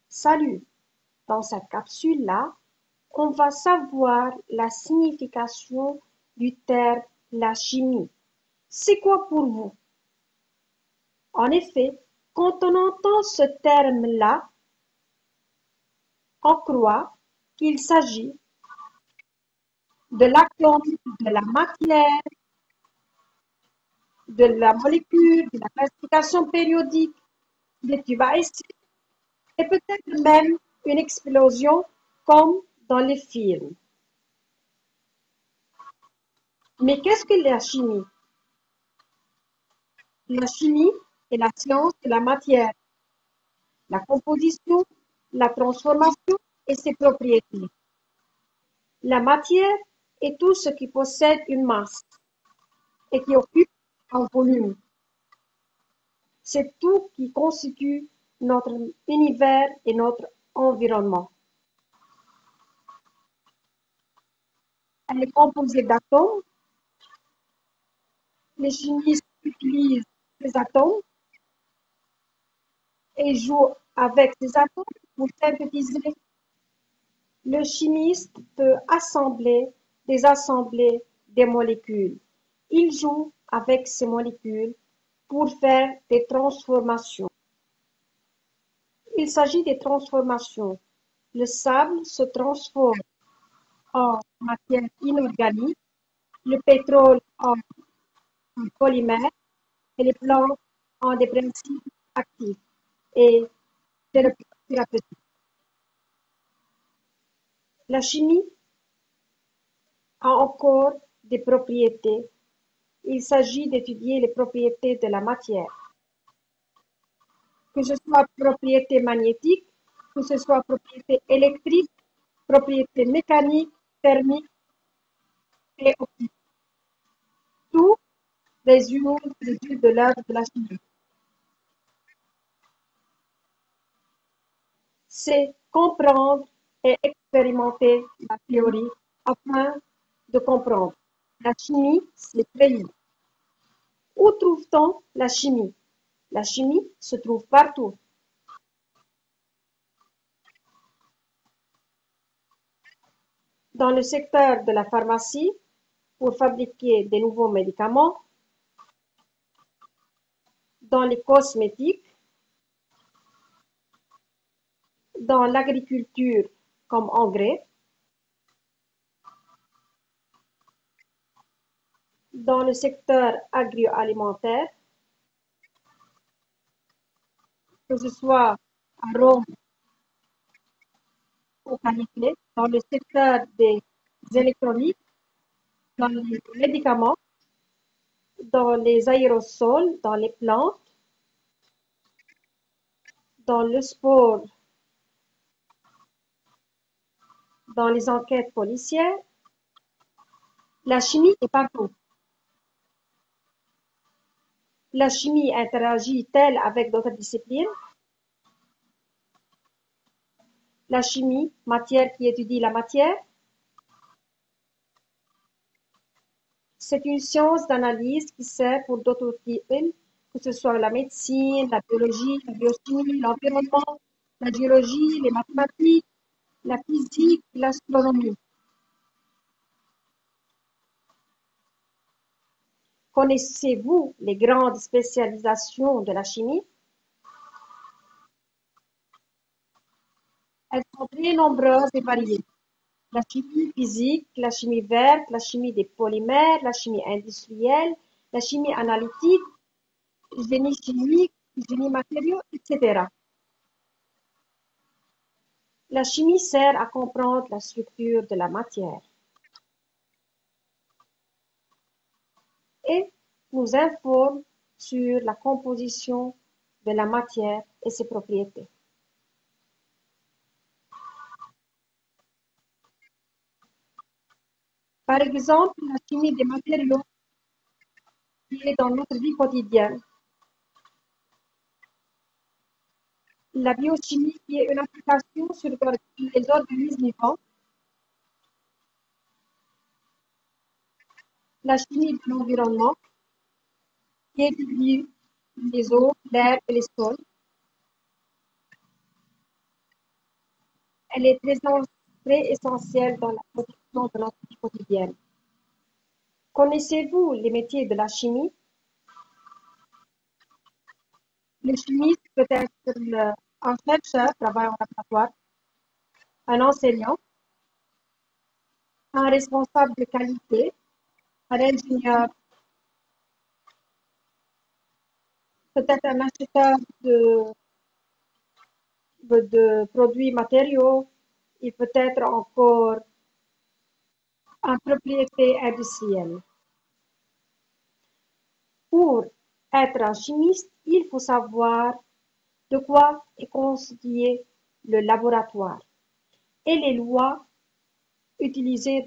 Salut! Dans cette capsule-là, on va savoir la signification du terme la chimie. C'est quoi pour vous? En effet, quand on entend ce terme-là, on croit qu'il s'agit de l'atome, de la matière, de la molécule, de la classification périodique des tubes à essai et peut-être même une explosion comme dans les films. Mais qu'est-ce que la chimie? La chimie est la science de la matière, la composition, la transformation et ses propriétés. La matière est tout ce qui possède une masse et qui occupe un volume. C'est tout qui constitue notre univers et notre environnement. Elle est composée d'atomes. Les chimistes utilisent ces atomes et jouent avec ces atomes pour synthétiser. Le chimiste peut désassembler des molécules. Il joue avec ces molécules pour faire des transformations. Il s'agit des transformations. Le sable se transforme en matière inorganique, le pétrole en polymère et les plantes en des principes actifs et thérapeutiques. La chimie a encore des propriétés. Il s'agit d'étudier les propriétés de la matière, que ce soit propriétés magnétiques, que ce soit propriétés électriques, propriétés mécaniques, thermiques et optiques. Tout résume l'étude de l'œuvre de la chimie. C'est comprendre et expérimenter la théorie afin de comprendre. La chimie, c'est créer. Où trouve-t-on la chimie? La chimie se trouve partout. Dans le secteur de la pharmacie, pour fabriquer des nouveaux médicaments, dans les cosmétiques, dans l'agriculture comme engrais, dans le secteur agroalimentaire, que ce soit à Rome ou qualité, dans le secteur des électroniques, dans les médicaments, dans les aérosols, dans les plantes, dans le sport, dans les enquêtes policières. La chimie est partout. La chimie interagit-elle avec d'autres disciplines? La chimie, matière qui étudie la matière, c'est une science d'analyse qui sert pour d'autres disciplines, que ce soit la médecine, la biologie, la biochimie, l'environnement, la géologie, les mathématiques, la physique, l'astronomie. Connaissez-vous les grandes spécialisations de la chimie? Elles sont très nombreuses et variées. La chimie physique, la chimie verte, la chimie des polymères, la chimie industrielle, la chimie analytique, génie chimique, génie matériaux, etc. La chimie sert à comprendre la structure de la matière et nous informe sur la composition de la matière et ses propriétés. Par exemple, la chimie des matériaux qui est dans notre vie quotidienne. La biochimie qui est une application sur les organismes vivants. La chimie de l'environnement qui étudie les eaux, l'air et les sols. Elle est très essentielle dans la production de notre vie quotidienne. Connaissez-vous les métiers de la chimie? Le chimiste peut être un chercheur travaillant en laboratoire, un enseignant, un responsable de qualité, un ingénieur, peut-être un acheteur de produits matériaux, et peut-être encore un propriétaire industriel. Pour être un chimiste, il faut savoir de quoi est constitué le laboratoire et les lois utilisées